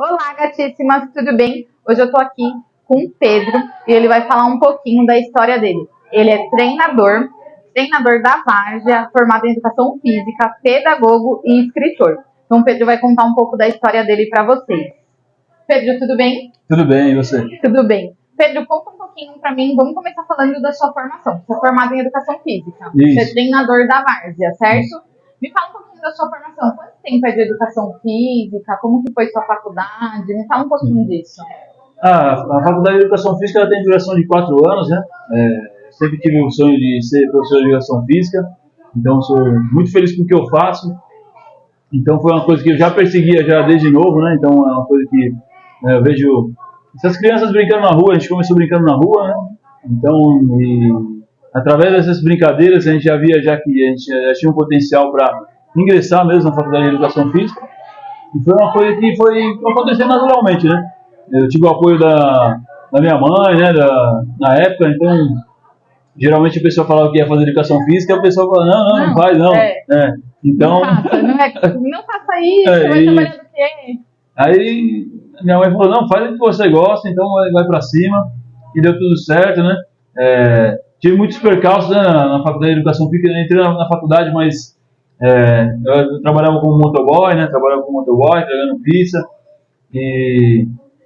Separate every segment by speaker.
Speaker 1: Olá, gatíssimas, tudo bem? Hoje eu tô aqui com o Pedro e ele vai falar um pouquinho da história dele. Ele é treinador da Várzea, formado em Educação Física, pedagogo e escritor. Então o Pedro vai contar um pouco da história dele para vocês. Pedro, tudo bem?
Speaker 2: Tudo bem, e você?
Speaker 1: Tudo bem. Pedro, conta um pouquinho para mim, vamos começar falando da sua formação. Você é formado em Educação Física,
Speaker 2: Isso.
Speaker 1: Você é treinador da Várzea, certo? Me fala um pouquinho da sua formação. Quanto tempo é de Educação Física? Como que foi sua faculdade? Me fala um pouquinho disso.
Speaker 2: A Faculdade de Educação Física ela tem duração de 4 anos, né? Sempre tive o sonho de ser professor de Educação Física, então sou muito feliz com o que eu faço. Então foi uma coisa que eu já perseguia já desde novo, né? Então é uma coisa que eu vejo essas crianças brincando na rua, a gente começou brincando na rua, né? Então, através dessas brincadeiras a gente já via já que a gente já tinha um potencial para ingressar mesmo na Faculdade de Educação Física. E foi uma coisa que foi acontecendo naturalmente, né? Eu tive o apoio da minha mãe, né? Na época, então geralmente a pessoa falava que ia fazer Educação Física e a pessoa falava, não faz não. Então,
Speaker 1: não faça isso, vai trabalhar do quê?
Speaker 2: Aí minha mãe falou, não, faz o que você gosta, então vai pra cima, e deu tudo certo, né? Tive muitos percalços, né, na Faculdade de Educação Física, eu entrei na faculdade, mas eu trabalhava como motoboy, né? Tragando pizza,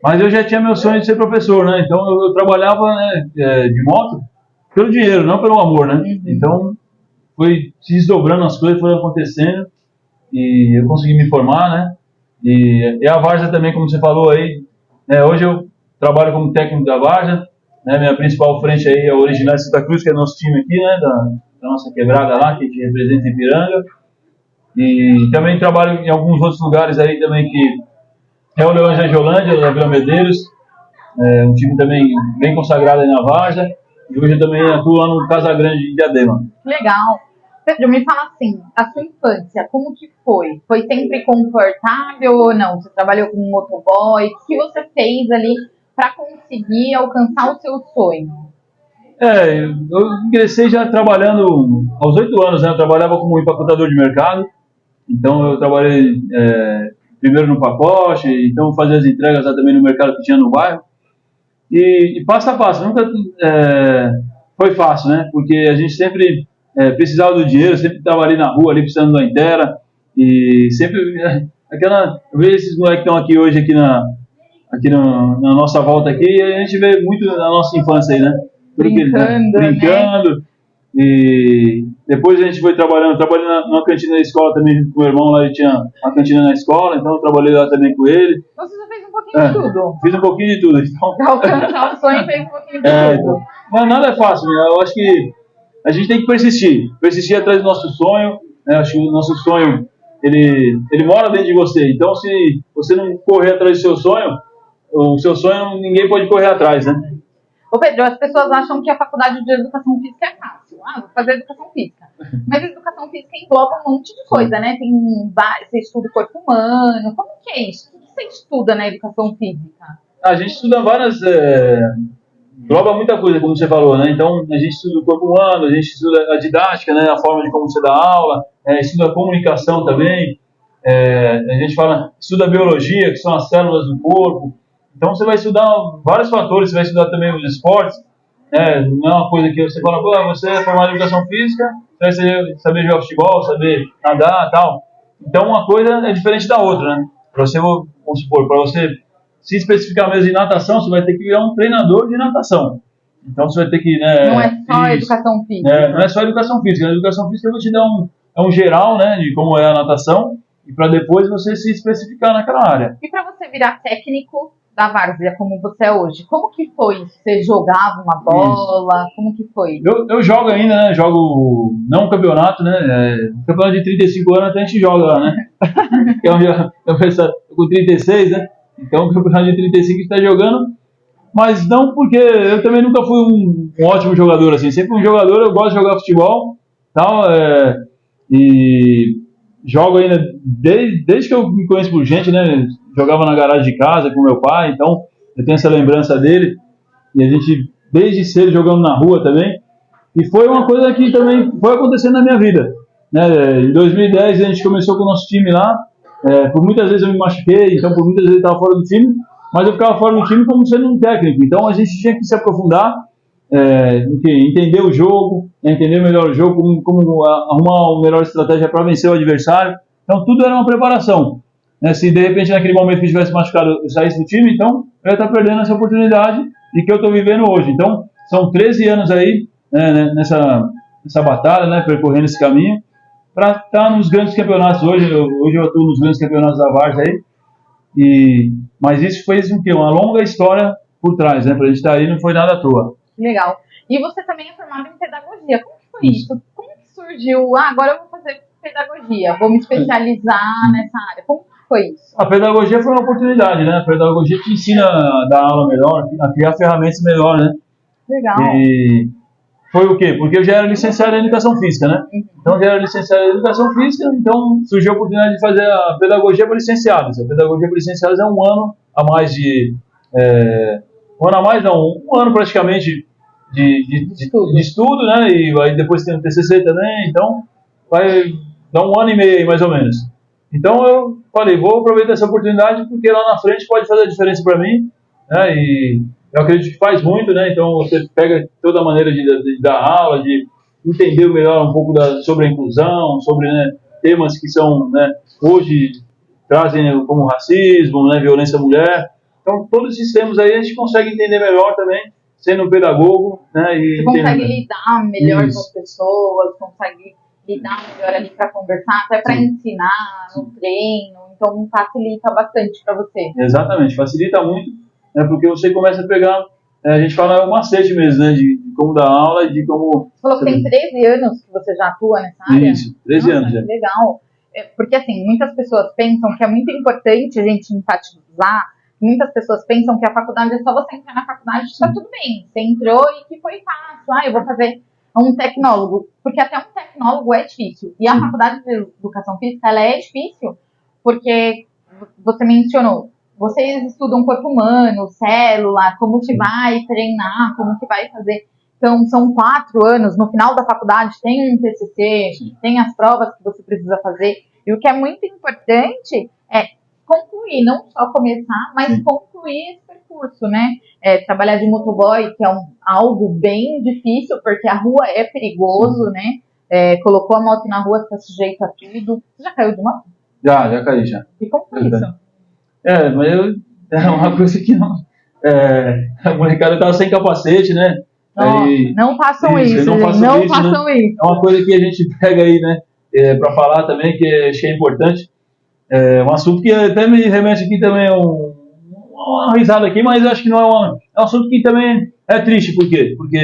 Speaker 2: mas eu já tinha meu sonho de ser professor, né? Então eu trabalhava, né, de moto pelo dinheiro, não pelo amor, né? Então foi se desdobrando as coisas, foram acontecendo, e eu consegui me formar, né? E a Várzea também, como você falou aí, né, hoje eu trabalho como técnico da Várzea, né, minha principal frente aí é o Original de Santa Cruz, que é nosso time aqui, né, da nossa quebrada lá, que a gente representa em Ipiranga. E também trabalho em alguns outros lugares aí também, que é o Leões de Angiolândia, o Gabriel Medeiros, um time também bem consagrado aí na Várzea, e hoje eu também atuo lá no Casa Grande de Diadema.
Speaker 1: Legal. Pedro, me fala assim, a sua infância, como que foi? Foi sempre confortável ou não? Você trabalhou como motoboy? O que você fez ali para conseguir alcançar o seu sonho?
Speaker 2: Eu ingressei já trabalhando aos 8 anos, né? Eu trabalhava como empacotador de mercado, então eu trabalhei primeiro no pacote, então fazia as entregas lá também no mercado que tinha no bairro, e passo a passo, nunca foi fácil, né? Porque a gente sempre precisava do dinheiro, sempre estava ali na rua, ali precisando da inteira, e sempre eu vejo esses moleques que estão aqui hoje aqui na nossa volta aqui, e a gente vê muito da nossa infância aí, né?
Speaker 1: Brincando,
Speaker 2: né? E depois a gente foi trabalhando numa cantina da escola também junto com o meu irmão, lá ele tinha uma cantina na escola, então eu trabalhei lá também com ele.
Speaker 1: Então você já fez um pouquinho de tudo?
Speaker 2: Fiz um pouquinho de tudo. Então,
Speaker 1: para alcançar o sonho, fez um pouquinho de tudo.
Speaker 2: Mas nada é fácil, né? Eu acho que a gente tem que persistir atrás do nosso sonho, né? Acho que o nosso sonho, ele mora dentro de você, então se você não correr atrás do seu sonho, o seu sonho ninguém pode correr atrás, né?
Speaker 1: Ô Pedro, as pessoas acham que a faculdade de Educação Física é fácil. Vou fazer Educação Física. Mas a Educação Física engloba um monte de coisa, né? Você estuda o corpo humano. Como que é isso? O que você estuda na Educação Física?
Speaker 2: A gente estuda várias... engloba muita coisa, como você falou, né? Então, a gente estuda o corpo humano, a gente estuda a didática, né? A forma de como você dá aula, estuda a comunicação também, a gente estuda a biologia, que são as células do corpo. Então, você vai estudar vários fatores, você vai estudar também os esportes, né? Não é uma coisa que você fala, você é formado em Educação Física, você vai saber jogar futebol, saber nadar e tal. Então, uma coisa é diferente da outra, né? Para você, vamos supor, para você se especificar mesmo em natação, você vai ter que virar um treinador de natação. Então você vai ter que...
Speaker 1: não é só Educação Física.
Speaker 2: Não é só Educação Física. A Educação Física eu vou te dar um geral, né, de como é a natação, e para depois você se especificar naquela área.
Speaker 1: E para você virar técnico da Várzea, como você é hoje, como que foi? Você jogava uma bola? Isso. Como que foi?
Speaker 2: Eu jogo ainda, né? Jogo, não um campeonato, né? Campeonato de 35 anos até a gente joga lá, né? Eu com 36, né? Então, o campeonato de 35 está jogando, mas não porque eu também nunca fui um ótimo jogador, assim. Sempre um jogador, eu gosto de jogar futebol, tal, e jogo ainda desde que eu me conheço por gente, né? Jogava na garagem de casa com meu pai, então eu tenho essa lembrança dele, e a gente desde cedo jogando na rua também, e foi uma coisa que também foi acontecendo na minha vida, né? Em 2010 a gente começou com o nosso time lá, Por muitas vezes eu me machuquei, então por muitas vezes eu estava fora do time, mas eu ficava fora do time como sendo um técnico. Então a gente tinha que se aprofundar, entender o jogo, entender melhor o jogo, como arrumar uma melhor estratégia para vencer o adversário. Então tudo era uma preparação. Se de repente naquele momento que eu tivesse machucado eu saísse do time, então eu ia estar perdendo essa oportunidade de que eu estou vivendo hoje. Então são 13 anos aí nessa batalha, né, percorrendo esse caminho, para estar nos grandes campeonatos hoje. Hoje eu atuo nos grandes campeonatos da Várzea aí, mas isso fez uma longa história por trás, né, para a gente estar aí, não foi nada à toa.
Speaker 1: Legal. E você também é formado em pedagogia, como que foi isso? Como que surgiu, agora eu vou fazer pedagogia, vou me especializar nessa área, como que foi isso?
Speaker 2: A pedagogia foi uma oportunidade, né, a pedagogia te ensina a dar aula melhor, a criar ferramentas melhor, né.
Speaker 1: Legal.
Speaker 2: E foi o quê? Porque eu já era licenciado em Educação Física, né? Então, já era licenciado em Educação Física, então surgiu a oportunidade de fazer a pedagogia para licenciados. A pedagogia para licenciados é um ano a mais um ano praticamente de estudo, né? E aí depois tem o TCC também, então vai dar um ano e meio aí, mais ou menos. Então eu falei, vou aproveitar essa oportunidade porque lá na frente pode fazer a diferença para mim, né? E eu acredito que faz muito, né? Então você pega toda a maneira de dar aula, de entender melhor um pouco sobre a inclusão, sobre, né, temas que são, né, hoje trazem, né, como racismo, né, violência à mulher. Então todos esses temas aí a gente consegue entender melhor também, sendo um pedagogo, né? E
Speaker 1: você consegue lidar melhor com as pessoas, consegue lidar melhor ali para conversar, até para ensinar no treino, então facilita bastante para você.
Speaker 2: Exatamente, facilita muito, né, porque você começa a pegar, a gente fala o macete mesmo, né, de como dar aula e de como...
Speaker 1: Você falou que tem 13 anos que você já atua nessa área?
Speaker 2: Isso, 13 anos já.
Speaker 1: Legal. Porque assim, muitas pessoas pensam que é muito importante a gente enfatizar, muitas pessoas pensam que a faculdade é só você entrar na faculdade e está tudo bem. Você entrou e que foi fácil, eu vou fazer um tecnólogo, porque até um tecnólogo é difícil. E a faculdade de Educação Física, ela é difícil, porque você mencionou, vocês estudam corpo humano, célula, como que vai treinar, como que vai fazer. Então, são 4 anos, no final da faculdade tem um TCC, tem as provas que você precisa fazer. E o que é muito importante é concluir, não só começar, mas concluir esse percurso, né? Trabalhar de motoboy, que é algo bem difícil, porque a rua é perigoso, né? Colocou a moto na rua, está sujeito a tudo. Você já caiu de moto?
Speaker 2: Já caí, já.
Speaker 1: E como foi isso?
Speaker 2: Mas é uma coisa que não... a molecada estava sem capacete, né?
Speaker 1: Não façam isso, não façam isso.
Speaker 2: É uma coisa que a gente pega aí, né? Para falar também, que acho que é importante. É um assunto que até me remete aqui também uma risada aqui, mas acho que não é um assunto que também é triste. Por quê? Porque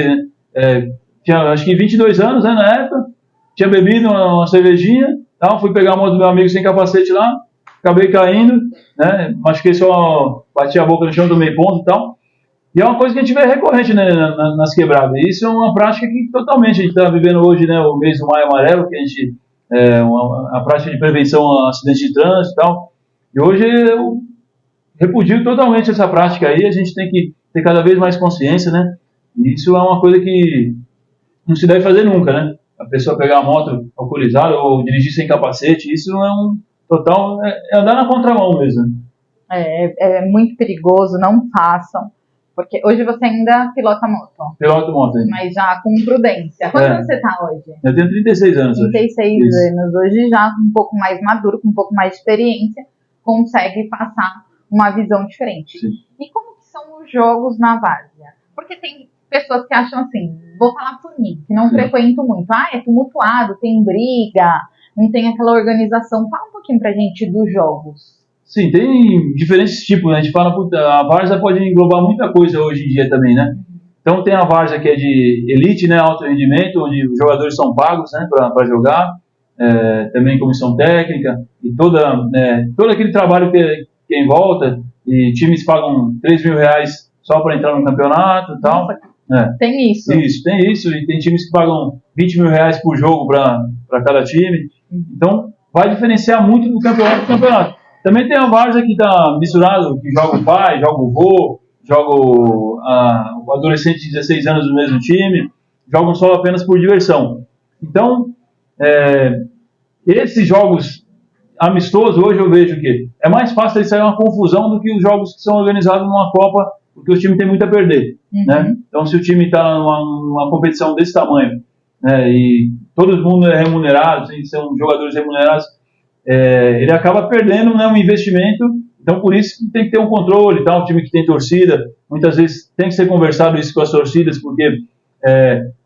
Speaker 2: tinha acho que 22 anos, né, na época, tinha bebido uma cervejinha, tal, fui pegar a moto do meu amigo sem capacete lá, acabei caindo, né, machuquei só, bati a boca no chão, tomei ponto e tal. E é uma coisa que a gente vê recorrente, né, nas quebradas. E isso é uma prática que totalmente a gente está vivendo hoje, né, o mês do Maio Amarelo, que a gente a prática de prevenção a acidentes de trânsito e tal. E hoje eu repudio totalmente essa prática aí, a gente tem que ter cada vez mais consciência, né? E isso é uma coisa que não se deve fazer nunca, né? A pessoa pegar a moto alcoolizada ou dirigir sem capacete, isso não é um total... é andar na contramão mesmo.
Speaker 1: É muito perigoso, não façam. Porque hoje você ainda pilota moto.
Speaker 2: Piloto moto, hein?
Speaker 1: Mas já com prudência. Quanto você está hoje?
Speaker 2: Eu tenho 36 anos.
Speaker 1: 36 anos. Hoje já um pouco mais maduro, com um pouco mais de experiência, consegue passar uma visão diferente.
Speaker 2: Sim.
Speaker 1: E como que são os jogos na Várzea? Porque tem pessoas que acham assim, vou falar por mim, que não frequento muito. É tumultuado, tem briga, não tem aquela organização. Fala um pouquinho pra gente dos jogos.
Speaker 2: Sim, tem diferentes tipos, né? A gente fala, a Várzea pode englobar muita coisa hoje em dia também, né? Então tem a Várzea que é de elite, né? Alto rendimento, onde os jogadores são pagos, né? Para jogar, também comissão técnica, e todo aquele trabalho que é em volta, e times pagam 3 mil reais só para entrar no campeonato e tal.
Speaker 1: Tem isso.
Speaker 2: Isso, tem isso, e tem times que pagam 20 mil reais por jogo para cada time. Então vai diferenciar muito do campeonato para o campeonato. Também tem a Várzea que está misturado, que joga o pai, joga o vô, joga o adolescente de 16 anos do mesmo time, jogam só apenas por diversão. Então, esses jogos amistoso, hoje eu vejo que é mais fácil sair uma confusão do que os jogos que são organizados numa Copa, porque o time tem muito a perder, né? Então, se o time está numa competição desse tamanho, né, e todo mundo é remunerado, são jogadores remunerados, ele acaba perdendo, né, um investimento. Então, por isso que tem que ter um controle, tá? Um time que tem torcida, muitas vezes tem que ser conversado isso com as torcidas, porque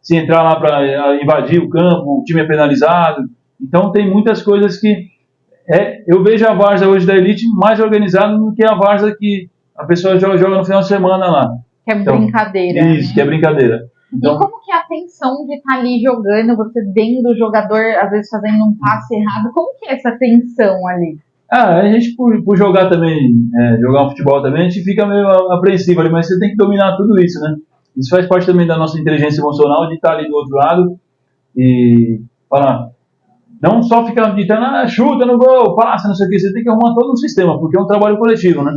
Speaker 2: se entrar lá para invadir o campo, o time é penalizado. Então, tem muitas coisas que eu vejo a várzea hoje da elite mais organizada do que a várzea que a pessoa joga no final de semana lá.
Speaker 1: Que é brincadeira.
Speaker 2: Isso,
Speaker 1: né?
Speaker 2: que é brincadeira. Então,
Speaker 1: e como que é a tensão de estar ali jogando, você vendo o jogador, às vezes, fazendo um passe errado, como que é essa tensão ali?
Speaker 2: A gente, por jogar também, jogar um futebol também, a gente fica meio apreensivo ali, mas você tem que dominar tudo isso, né? Isso faz parte também da nossa inteligência emocional, de estar ali do outro lado e falar, não só ficar gritando, chuta no gol, passa, não sei o que, você tem que arrumar todo um sistema, porque é um trabalho coletivo, né?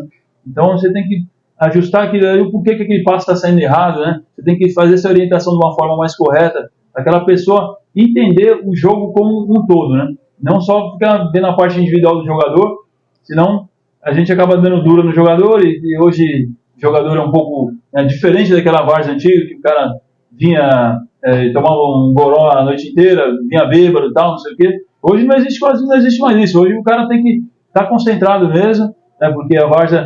Speaker 2: Então você tem que ajustar aquilo ali, o porquê que aquele passo está saindo errado, né? Você tem que fazer essa orientação de uma forma mais correta, aquela pessoa entender o jogo como um todo, né? Não só ficar vendo a parte individual do jogador, senão a gente acaba dando dura no jogador, e hoje o jogador é um pouco diferente daquela várzea antiga, que o cara vinha, tomava um goró a noite inteira, vinha bêbado e tal, não sei o quê. Hoje não existe mais isso. Hoje o cara tem que estar concentrado mesmo, né, porque a várzea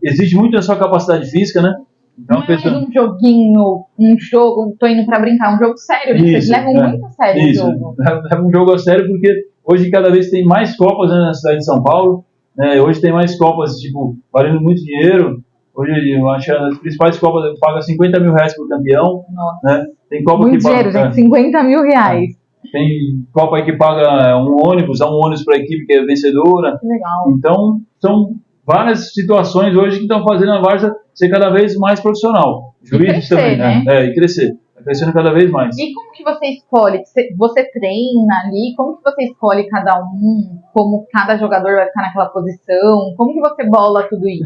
Speaker 2: exige muito da sua capacidade física, né?
Speaker 1: Então, não é um joguinho, um jogo, tô indo pra brincar, um jogo sério, né? Vocês levam muito a sério o jogo.
Speaker 2: É um jogo a sério porque hoje cada vez tem mais Copas, né, na cidade de São Paulo, né? Hoje tem mais Copas, tipo, valendo muito dinheiro. Hoje eu acho que as principais Copas pagam 50 mil reais por campeão.
Speaker 1: Nossa.
Speaker 2: Né? Tem Copa
Speaker 1: muito
Speaker 2: que
Speaker 1: dinheiro,
Speaker 2: paga,
Speaker 1: gente, 50 mil reais.
Speaker 2: Tem Copa aí que paga um ônibus para a equipe que é vencedora.
Speaker 1: Que legal.
Speaker 2: Então, são várias situações hoje que estão fazendo a várzea ser cada vez mais profissional. Juízes também, né? E crescer. Está crescendo cada vez mais.
Speaker 1: E como que você escolhe? Você treina ali? Como que você escolhe cada um? Como cada jogador vai ficar naquela posição? Como que você bola tudo isso?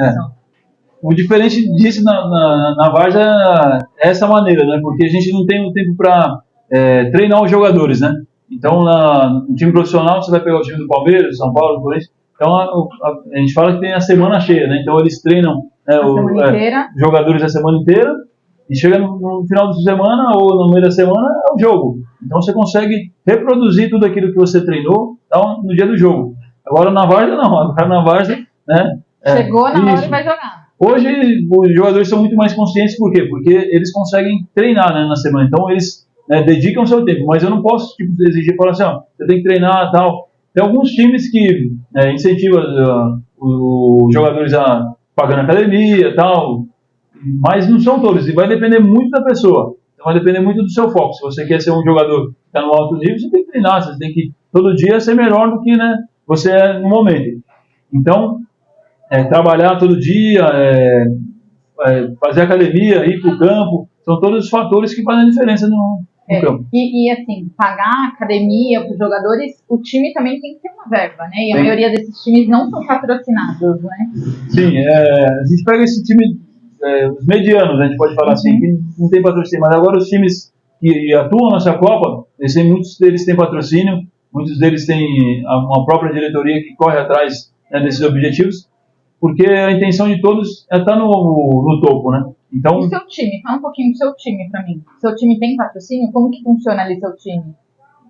Speaker 2: O diferente disso na várzea é essa maneira, né? Porque a gente não tem um tempo para treinar os jogadores, né? Então, no time profissional, você vai pegar o time do Palmeiras, do São Paulo, do Corinthians. Então, a gente fala que tem a semana cheia, né? Então, eles treinam os jogadores a semana inteira e chega no final de semana ou no meio da semana é o jogo. Então, você consegue reproduzir tudo aquilo que você treinou no dia do jogo. Agora, na várzea, não. Agora, na várzea, né?
Speaker 1: Chegou na hora e vai jogar.
Speaker 2: Hoje, os jogadores são muito mais conscientes, por quê? Porque eles conseguem treinar, né, na semana. Então, eles dedicam o seu tempo. Mas eu não posso exigir, falar assim, você tem que treinar e tal. Tem alguns times que incentivam os jogadores a pagar na academia e tal, mas não são todos. E vai depender muito da pessoa. Então, vai depender muito do seu foco. Se você quer ser um jogador que está no alto nível, você tem que treinar. Você tem que, todo dia, ser melhor do que você é no momento. Então, trabalhar todo dia, fazer academia, ir para o campo, são todos os fatores que fazem a diferença no campo.
Speaker 1: E assim, pagar academia para os jogadores, o time também tem que ter uma verba, né? E a maioria desses times não são patrocinados, né?
Speaker 2: Sim, a gente pega esse time, os medianos, a gente pode falar assim, que não tem patrocínio, mas agora os times que atuam nessa Copa, muitos deles têm patrocínio, muitos deles têm uma própria diretoria que corre atrás desses objetivos, porque a intenção de todos é estar no topo, né? Então,
Speaker 1: e o seu time? Fala um pouquinho do seu time para mim. Seu time tem patrocínio? Como que funciona ali seu time?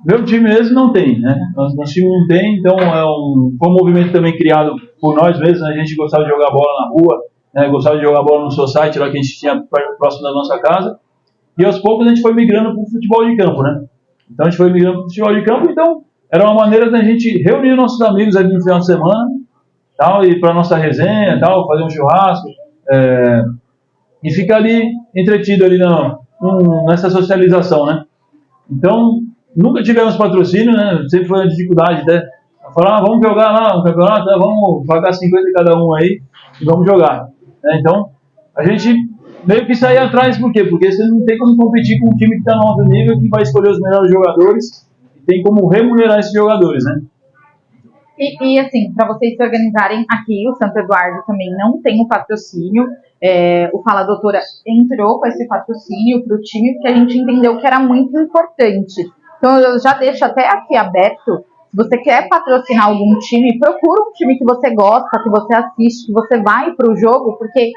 Speaker 2: Meu time mesmo não tem, né? Nosso time não tem, então foi um movimento também criado por nós mesmos, né? A gente gostava de jogar bola na rua, né? Gostava de jogar bola no society lá que a gente tinha próximo da nossa casa, e aos poucos a gente foi migrando para o futebol de campo, né? Então a gente foi migrando para o futebol de campo, então era uma maneira da gente reunir nossos amigos ali no final de semana, tal, ir para nossa resenha, tal, fazer um churrasco, e ficar ali entretido ali nessa socialização, né? Então, nunca tivemos patrocínio, né? Sempre foi uma dificuldade, falar, vamos jogar lá um campeonato, vamos pagar 50 cada um aí e vamos jogar. Então, a gente meio que sair atrás, por quê? Porque você não tem como competir com um time que está no alto nível, que vai escolher os melhores jogadores e tem como remunerar esses jogadores, né?
Speaker 1: E assim, para vocês se organizarem aqui, o Santo Eduardo também não tem o patrocínio. O Fala Doutora entrou com esse patrocínio para o time, porque a gente entendeu que era muito importante. Então eu já deixo até aqui aberto Se você quer patrocinar algum time, procura um time que você gosta, que você assiste, que você vai para o jogo, porque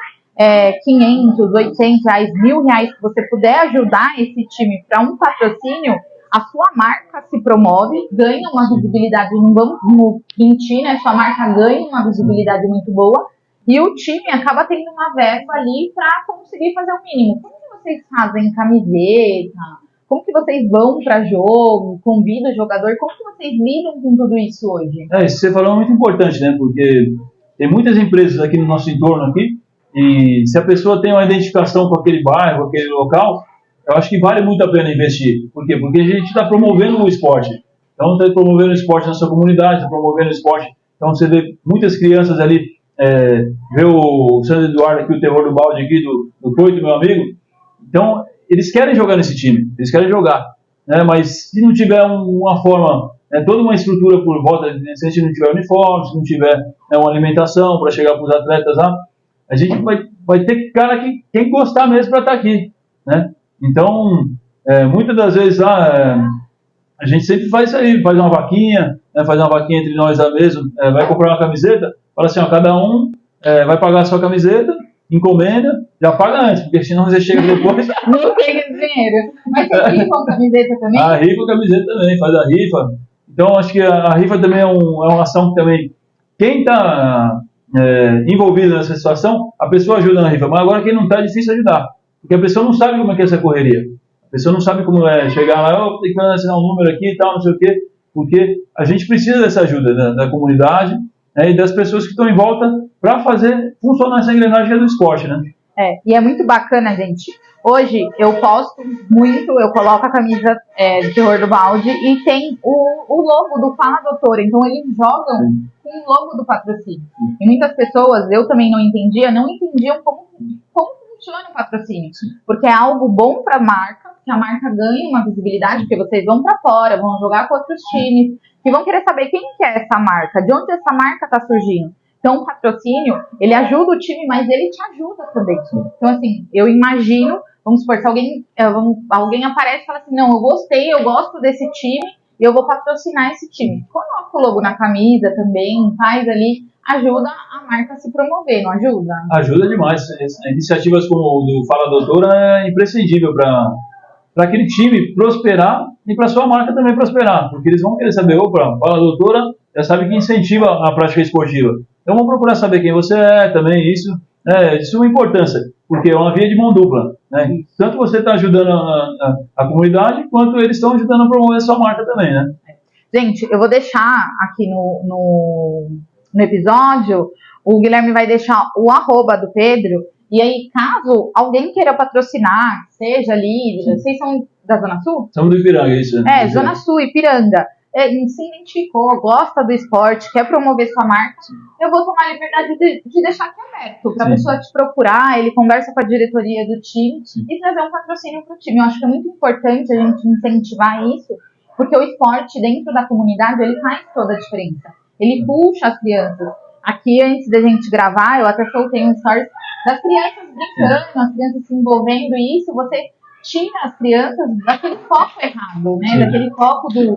Speaker 1: 500, 800 reais, R$ 1.000 que você puder ajudar esse time para um patrocínio, a sua marca se promove, ganha uma visibilidade, não vamos mentir, né? Sua marca ganha uma visibilidade muito boa e o time acaba tendo uma verba ali para conseguir fazer o mínimo. Como que vocês fazem camiseta? Como que vocês vão para jogo? Convidam o jogador? Como que vocês lidam com tudo isso hoje?
Speaker 2: Isso que você falou é muito importante, né? Porque tem muitas empresas aqui no nosso entorno aqui, e se a pessoa tem uma identificação com aquele bairro, com aquele local, eu acho que vale muito a pena investir. Por quê? Porque a gente está promovendo o esporte. Então, está promovendo o esporte na sua comunidade, está promovendo o esporte. Então, você vê muitas crianças ali, vê o Sandro Eduardo aqui, o terror do balde aqui, do Coito, meu amigo. Então, eles querem jogar nesse time, eles querem jogar. Né? Mas se não tiver uma forma, toda uma estrutura por volta, se a gente não tiver uniforme, se não tiver uma alimentação para chegar para os atletas lá, a gente vai ter cara que quem gostar mesmo para estar aqui. Né? Então, muitas das vezes lá, a gente sempre faz isso aí, faz uma vaquinha, faz uma vaquinha entre nós lá mesmo, vai comprar uma camiseta, fala assim, ó, cada um vai pagar a sua camiseta, encomenda, já paga antes, porque senão você chega depois...
Speaker 1: Não tem dinheiro. Mas vocês rifam camiseta também?
Speaker 2: A rifa camiseta também, faz a rifa. Então, acho que a rifa também é uma ação que também... Quem está envolvido nessa situação, a pessoa ajuda na rifa, mas agora quem não está é difícil ajudar. Porque a pessoa não sabe como é que é essa correria. A pessoa não sabe como é chegar lá, tem que assinar um número aqui e tal, não sei o quê. Porque a gente precisa dessa ajuda da comunidade e das pessoas que estão em volta para fazer funcionar essa engrenagem do esporte, né?
Speaker 1: E é muito bacana, gente. Hoje eu posto muito, eu coloco a camisa do Terror do Balde e tem o logo do Fala Doutora. Então eles jogam com o logo do patrocínio. E muitas pessoas, eu também não entendiam como funciona o patrocínio. Porque é algo bom para a marca, que a marca ganha uma visibilidade, porque vocês vão para fora, vão jogar com outros times, que vão querer saber quem que é essa marca, de onde essa marca está surgindo. Então, o patrocínio, ele ajuda o time, mas ele te ajuda também. Então, assim, eu imagino, vamos supor, se alguém aparece e fala assim, não, eu gostei, eu gosto desse time, e eu vou patrocinar esse time. Coloca o logo na camisa também, faz ali, ajuda a marca a se promover, não ajuda?
Speaker 2: Ajuda demais. Iniciativas como o do Fala Doutora é imprescindível para aquele time prosperar e para sua marca também prosperar, porque eles vão querer saber, opa, Fala Doutora já sabe que incentiva a prática esportiva. Então vamos procurar saber quem você é também, isso de suma importância, porque é uma via de mão dupla. Né? Tanto você está ajudando a comunidade, quanto eles estão ajudando a promover a sua marca também. Né?
Speaker 1: Gente, eu vou deixar aqui no episódio, o Guilherme vai deixar o @, do Pedro, e aí caso alguém queira patrocinar, seja ali, vocês são da Zona Sul?
Speaker 2: Somos do Ipiranga, isso.
Speaker 1: Zona Sul, Ipiranga. Se identificou, gosta do esporte, quer promover sua marca, eu vou tomar a liberdade de deixar aqui aberto, para a pessoa te procurar, ele conversa com a diretoria do time e trazer um patrocínio para o time. Eu acho que é muito importante a gente incentivar isso, porque o esporte dentro da comunidade, ele faz toda a diferença. Ele puxa as crianças. Aqui, antes da gente gravar, eu até soltei um stories das crianças brincando, as crianças se envolvendo, e isso você tira as crianças daquele foco errado, né? Daquele foco do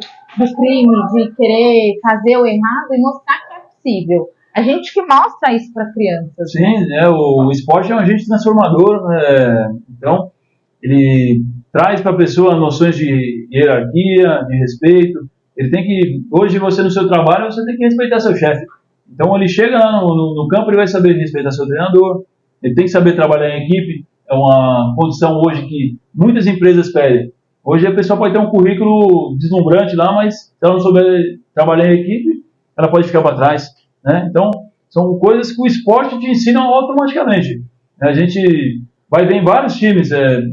Speaker 1: crime, de querer fazer o errado e mostrar que é possível. A gente que mostra isso para as crianças.
Speaker 2: Sim, o esporte é um agente transformador, né? Então, ele traz para a pessoa noções de hierarquia, de respeito. Ele tem que, hoje você no seu trabalho, você tem que respeitar seu chefe. Então, ele chega lá no campo, ele vai saber respeitar seu treinador, ele tem que saber trabalhar em equipe. É uma condição hoje que muitas empresas pedem. Hoje a pessoa pode ter um currículo deslumbrante lá, mas se ela não souber trabalhar em equipe, ela pode ficar para trás. Né? Então, são coisas que o esporte te ensina automaticamente. A gente vai ver em vários times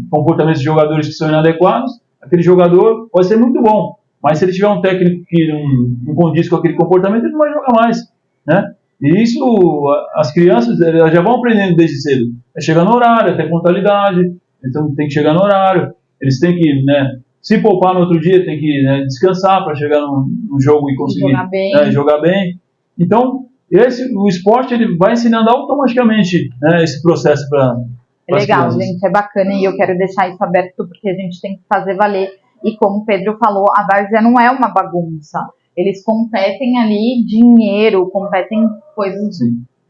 Speaker 2: comportamentos de jogadores que são inadequados. Aquele jogador pode ser muito bom, mas se ele tiver um técnico que não condiz com aquele comportamento, ele não vai jogar mais. Né? E isso, as crianças elas já vão aprendendo desde cedo. É chegar no horário, é ter pontualidade, então tem que chegar no horário. Eles têm que se poupar no outro dia, tem que descansar para chegar no jogo e conseguir jogar bem. Então, o esporte ele vai ensinando automaticamente esse processo para
Speaker 1: legal, gente, é bacana e eu quero deixar isso aberto porque a gente tem que fazer valer. E como o Pedro falou, a várzea não é uma bagunça. eles competem ali dinheiro, competem coisas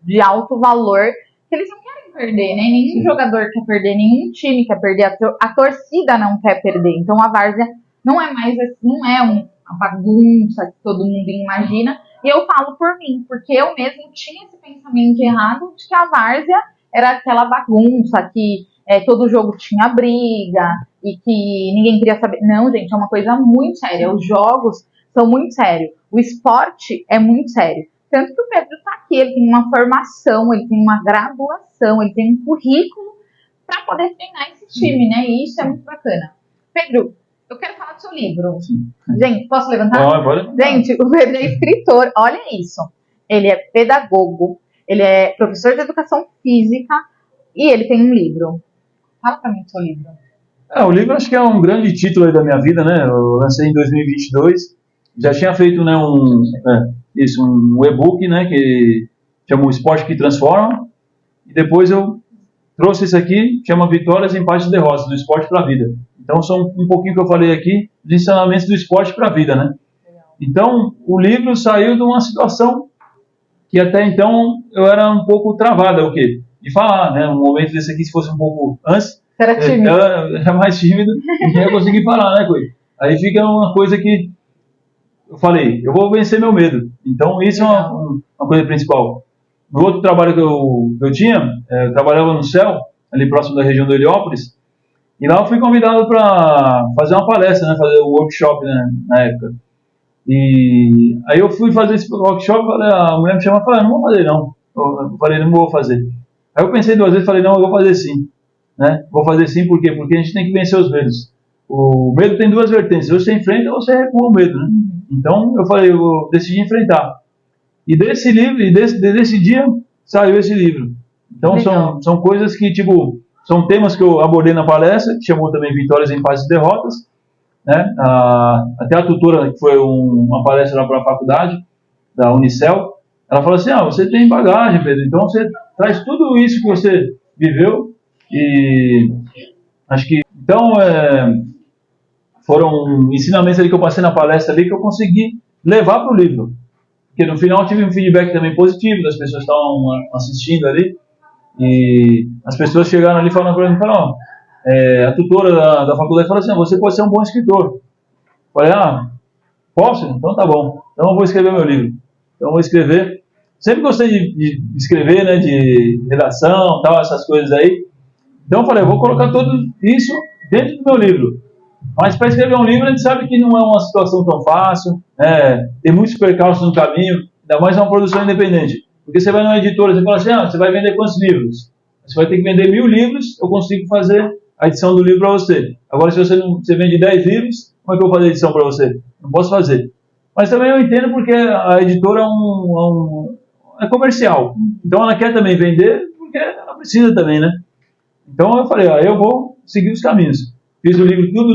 Speaker 1: de alto valor que eles não querem perder, né? Nenhum jogador quer perder, nenhum time quer perder, a torcida não quer perder. Então a várzea não é mais, não é uma bagunça que todo mundo imagina. E eu falo por mim, porque eu mesmo tinha esse pensamento errado de que a várzea era aquela bagunça que todo jogo tinha briga e que ninguém queria saber. Não, gente, é uma coisa muito séria. Os jogos são muito sérios. O esporte é muito sério. Tanto que o Pedro está aqui, ele tem uma formação, ele tem uma graduação, ele tem um currículo para poder treinar esse time, né? E isso é muito bacana. Pedro, eu quero falar do seu livro. Sim. Gente, posso levantar?
Speaker 2: Pode.
Speaker 1: Gente, o Pedro é escritor, olha isso. Ele é pedagogo, ele é professor de educação física e ele tem um livro. Fala pra mim do seu livro.
Speaker 2: O livro acho que é um grande título aí da minha vida, né? Eu lancei em 2022. Já tinha feito, né, um e-book, né, que chama O Esporte que Transforma. E depois eu trouxe esse aqui, chama Vitórias, Empates e Derrotas, do esporte para a vida. Então são um pouquinho que eu falei aqui, dos ensinamentos do esporte para a vida, né? Então o livro saiu de uma situação que até então eu era um pouco travada, o quê? De falar, né? Um momento desse aqui, se fosse um pouco antes,
Speaker 1: era tímido.
Speaker 2: Era mais tímido, e ia conseguir falar, né, coisa? Aí fica uma coisa que eu falei, eu vou vencer meu medo. Então isso é uma coisa principal. No outro trabalho que eu tinha, eu trabalhava no CEL, ali próximo da região do Heliópolis, e lá eu fui convidado para fazer uma palestra, né, fazer um workshop, né, na época. E aí eu fui fazer esse workshop, a mulher me chamou e falou, não vou fazer não. Eu falei, não vou fazer. Aí eu pensei 2 vezes e falei, não, eu vou fazer sim. Né? Vou fazer sim, por quê? Porque a gente tem que vencer os medos. O medo tem 2 vertentes, ou você enfrenta ou você recua o medo, né? Então eu falei, eu decidi enfrentar. E desse livro, e desse dia, saiu esse livro. Então são coisas que, tipo, são temas que eu abordei na palestra, que chamou também Vitórias, Empates e Derrotas, né? Até a tutora, que foi uma palestra lá para a faculdade, da Unicel, ela falou assim, você tem bagagem, Pedro, então você traz tudo isso que você viveu, e acho que, então, foram ensinamentos ali que eu passei na palestra ali que eu consegui levar para o livro. Porque no final tive um feedback também positivo das pessoas que estavam assistindo ali. E as pessoas chegaram ali falando para mim, a tutora da faculdade falou assim, você pode ser um bom escritor. Eu falei, posso? Então tá bom. Então eu vou escrever meu livro. Então eu vou escrever. Sempre gostei de escrever, né, de redação, tal, essas coisas aí. Então eu falei, eu vou colocar tudo isso dentro do meu livro. Mas para escrever um livro a gente sabe que não é uma situação tão fácil, tem muitos percalços no caminho, ainda mais uma produção independente. Porque você vai numa editora, você fala assim, você vai vender quantos livros? Você vai ter que vender 1000 livros, eu consigo fazer a edição do livro para você. Agora, se você vende 10 livros, como é que eu vou fazer a edição para você? Não posso fazer. Mas também eu entendo porque a editora é comercial. Então ela quer também vender, porque ela precisa também, né? Então eu falei, eu vou seguir os caminhos. Fiz o livro tudo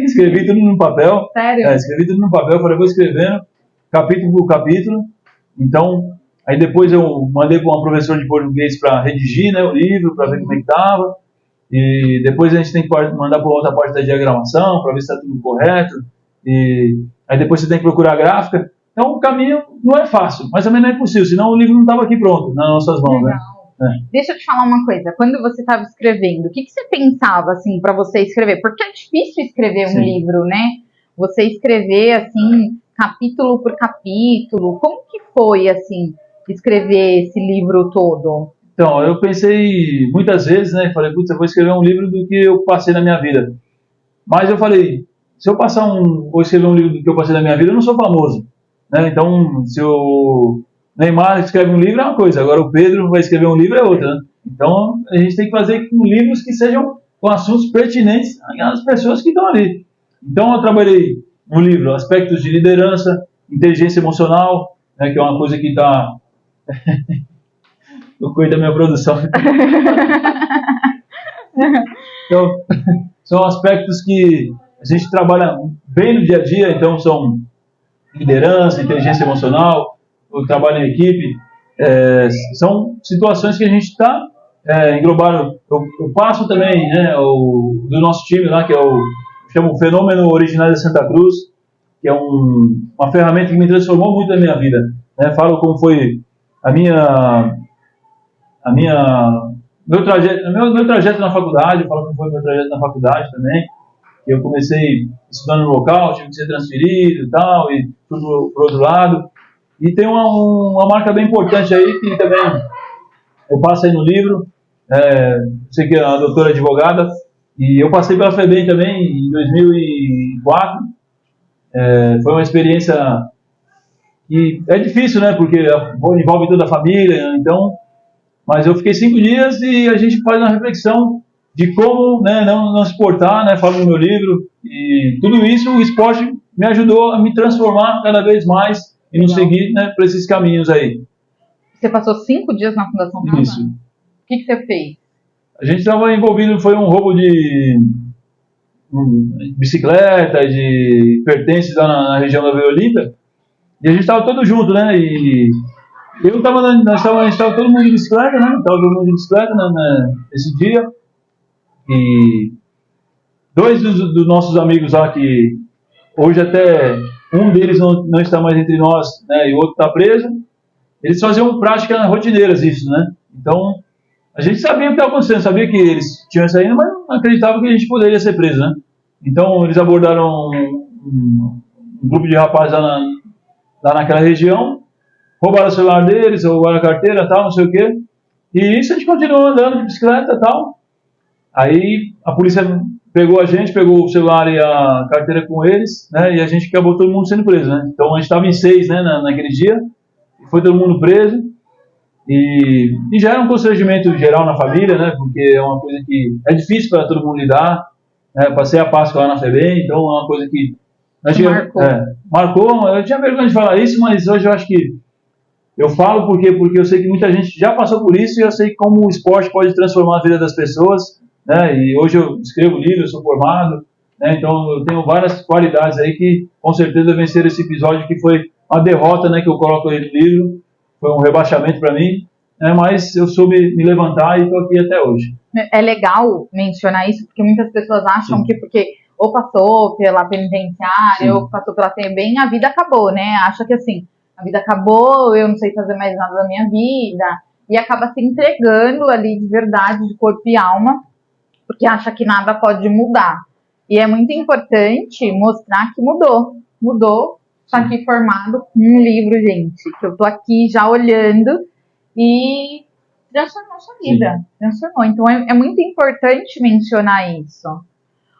Speaker 2: escrevi tudo no papel.
Speaker 1: Sério?
Speaker 2: Escrevi tudo no papel, falei, vou escrevendo, capítulo por capítulo. Então, aí depois eu mandei para uma professora de português para redigir, né, o livro, para ver como é que estava. E depois a gente tem que mandar para outra parte da diagramação, para ver se está tudo correto. E aí depois você tem que procurar a gráfica. Então o caminho não é fácil, mas também não é impossível, senão o livro não estava aqui pronto, nas nossas mãos. Legal. Né?
Speaker 1: Deixa eu te falar uma coisa. Quando você estava escrevendo, o que você pensava assim para você escrever? Porque é difícil escrever um livro, né? Você escrever assim capítulo por capítulo. Como que foi assim escrever esse livro todo?
Speaker 2: Então, eu pensei muitas vezes, né? Falei, putz, eu vou escrever um livro do que eu passei na minha vida. Mas eu falei, se eu vou escrever um livro do que eu passei na minha vida, eu não sou famoso, né? Então, se o Neymar escreve um livro é uma coisa, agora o Pedro vai escrever um livro é outra, né? Então, a gente tem que fazer com livros que sejam com assuntos pertinentes às pessoas que estão ali. Então, eu trabalhei no livro aspectos de liderança, inteligência emocional, né, que é uma coisa que está... eu cuido da minha produção. Então, são aspectos que a gente trabalha bem no dia a dia, então são liderança, inteligência emocional, o trabalho em equipe, são situações que a gente está englobando. Eu passo também, né, do nosso time lá, que chamo o Fenômeno Originário de Santa Cruz, que é uma ferramenta que me transformou muito na minha vida, né? Falo como foi meu trajeto na faculdade, falo como foi meu trajeto na faculdade também. Eu comecei estudando no local, tive que ser transferido e tal, e fui pro outro lado. E tem uma marca bem importante aí, que também eu passo aí no livro. Sei que é uma doutora advogada, e eu passei pela FEBEM também em 2004. Foi uma experiência que é difícil, né, porque envolve toda a família, então, mas eu fiquei 5 dias e a gente faz uma reflexão de como, né, não se portar, né, falo no meu livro, e tudo isso, o esporte me ajudou a me transformar cada vez mais e não seguir, né, por esses caminhos aí.
Speaker 1: Você passou 5 dias na Fundação Casa?
Speaker 2: Isso.
Speaker 1: O que você fez?
Speaker 2: A gente estava envolvido, foi um roubo de bicicleta, de pertences lá na região da Vila Olímpia, e a gente estava todo junto, né, e a gente estava todo mundo de bicicleta, né, nesse dia, e 2 dos nossos amigos lá, que hoje até um deles não está mais entre nós, né, e o outro está preso, eles faziam práticas rotineiras isso, né, então a gente sabia o que estava acontecendo, sabia que eles tinham saído, mas não acreditava que a gente poderia ser preso, né, então eles abordaram um grupo de rapazes lá naquela região, roubaram o celular deles, roubaram a carteira, tal, não sei o quê, e isso a gente continuou andando de bicicleta e tal. Aí a polícia pegou a gente, pegou o celular e a carteira com eles, né, e a gente acabou todo mundo sendo preso, né. Então a gente estava em 6, né, naquele dia, foi todo mundo preso, e já era um constrangimento geral na família, né, porque é uma coisa que é difícil para todo mundo lidar, né. Passei a Páscoa lá na FEBEM, então é uma coisa que marcou. Eu tinha vergonha de falar isso, mas hoje eu acho que eu falo porque eu sei que muita gente já passou por isso, e eu sei como o esporte pode transformar a vida das pessoas, né? E hoje eu escrevo livro, eu sou formado, né? Então eu tenho várias qualidades aí que com certeza venceram esse episódio, que foi uma derrota, né, que eu coloco aí no livro, foi um rebaixamento para mim, né? Mas eu soube me levantar e estou aqui até hoje.
Speaker 1: É legal mencionar isso, porque muitas pessoas acham que porque ou passou pela penitenciária, ou passou pela FEBEM, a vida acabou, né? Acha que assim, a vida acabou, eu não sei fazer mais nada da minha vida, e acaba se entregando ali de verdade, de corpo e alma, porque acha que nada pode mudar. E é muito importante mostrar que mudou, está aqui formado com um livro, gente, que eu tô aqui já olhando, e transformou sua vida, transformou. Então é muito importante mencionar isso.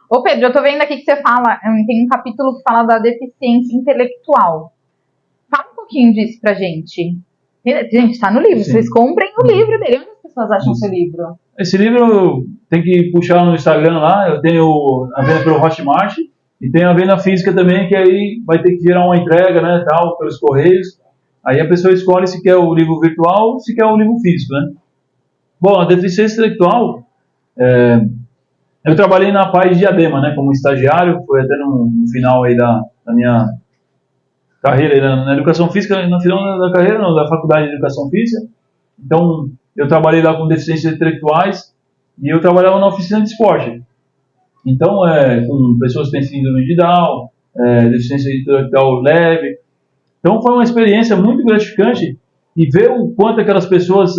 Speaker 1: Ô Pedro, eu tô vendo aqui que você fala, tem um capítulo que fala da deficiência intelectual. Fala um pouquinho disso pra gente. Gente, tá no livro, vocês comprem o livro dele. Onde as pessoas acham esse livro?
Speaker 2: Esse livro tem que puxar no Instagram lá, eu tenho a venda pelo Hotmart, e tenho a venda física também, que aí vai ter que gerar uma entrega, né, tal, pelos correios. Aí a pessoa escolhe se quer o livro virtual ou se quer o livro físico, né. Bom, a deficiência intelectual, eu trabalhei na Paz de Diadema, né, como estagiário, foi até no final aí da minha carreira aí na educação física, no final da carreira, não, da faculdade de educação física. Então, eu trabalhei lá com deficiências intelectuais e eu trabalhava na oficina de esporte. Então, com pessoas que têm síndrome de Down, deficiência intelectual leve. Então, foi uma experiência muito gratificante, e ver o quanto aquelas pessoas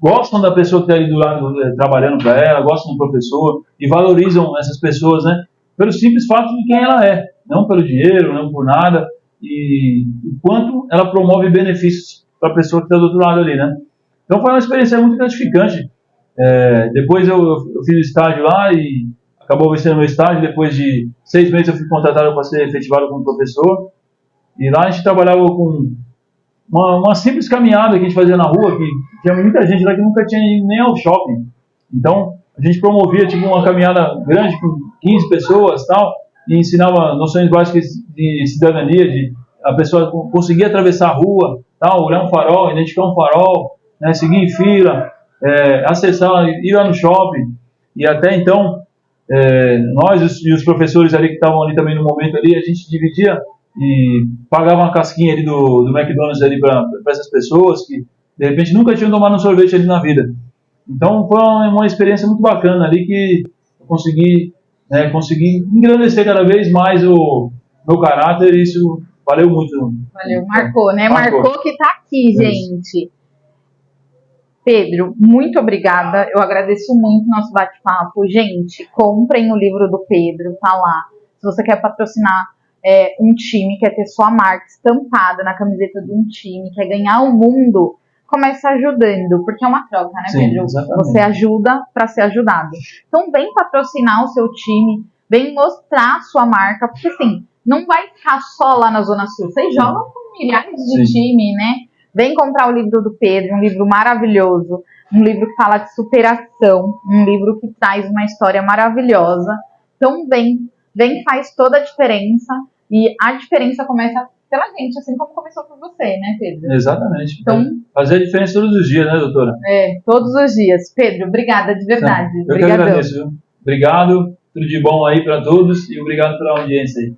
Speaker 2: gostam da pessoa que está ali do lado trabalhando para ela, gostam do professor e valorizam essas pessoas, né, pelo simples fato de quem ela é, não pelo dinheiro, não por nada, e o quanto ela promove benefícios para a pessoa que está do outro lado ali, né. Então foi uma experiência muito gratificante. Depois eu fiz o estágio lá e acabou vencendo meu estágio. Depois de 6 meses eu fui contratado para ser efetivado como professor, e lá a gente trabalhava com uma simples caminhada que a gente fazia na rua, que tinha muita gente lá que nunca tinha ido nem ao shopping. Então a gente promovia tipo uma caminhada grande com 15 pessoas tal, e ensinava noções básicas de cidadania, de a pessoa conseguir atravessar a rua, tal, olhar um farol, identificar um farol, né, seguir em fila, acessar, ir lá no shopping. E até então nós e os professores ali que estavam ali também no momento ali, a gente dividia e pagava uma casquinha ali do McDonald's ali para essas pessoas que de repente nunca tinham tomado um sorvete ali na vida. Então foi uma experiência muito bacana ali, que eu consegui né, consegui engrandecer cada vez mais o meu caráter, e isso valeu muito.
Speaker 1: Valeu, marcou, né?
Speaker 2: Marcou.
Speaker 1: Marcou que tá aqui, gente. Pedro, muito obrigada. Eu agradeço muito o nosso bate-papo. Gente, comprem o livro do Pedro, tá lá. Se você quer patrocinar um time, quer ter sua marca estampada na camiseta de um time, quer ganhar o mundo, comece ajudando, porque é uma troca, né,
Speaker 2: Sim,
Speaker 1: Pedro?
Speaker 2: exatamente.
Speaker 1: Você ajuda para ser ajudado. Então, vem patrocinar o seu time, vem mostrar a sua marca, porque assim, não vai ficar só lá na Zona Sul. Vocês jogam com milhares de time, né? Vem comprar o livro do Pedro, um livro maravilhoso, um livro que fala de superação, um livro que traz uma história maravilhosa. Então vem, faz toda a diferença, e a diferença começa pela gente, assim como começou por você, né, Pedro?
Speaker 2: Exatamente.
Speaker 1: Então,
Speaker 2: fazer a diferença todos os dias, né, doutora?
Speaker 1: Todos os dias. Pedro, obrigada de verdade.
Speaker 2: Eu que agradeço, viu? Obrigado, tudo de bom aí para todos, e obrigado pela audiência aí.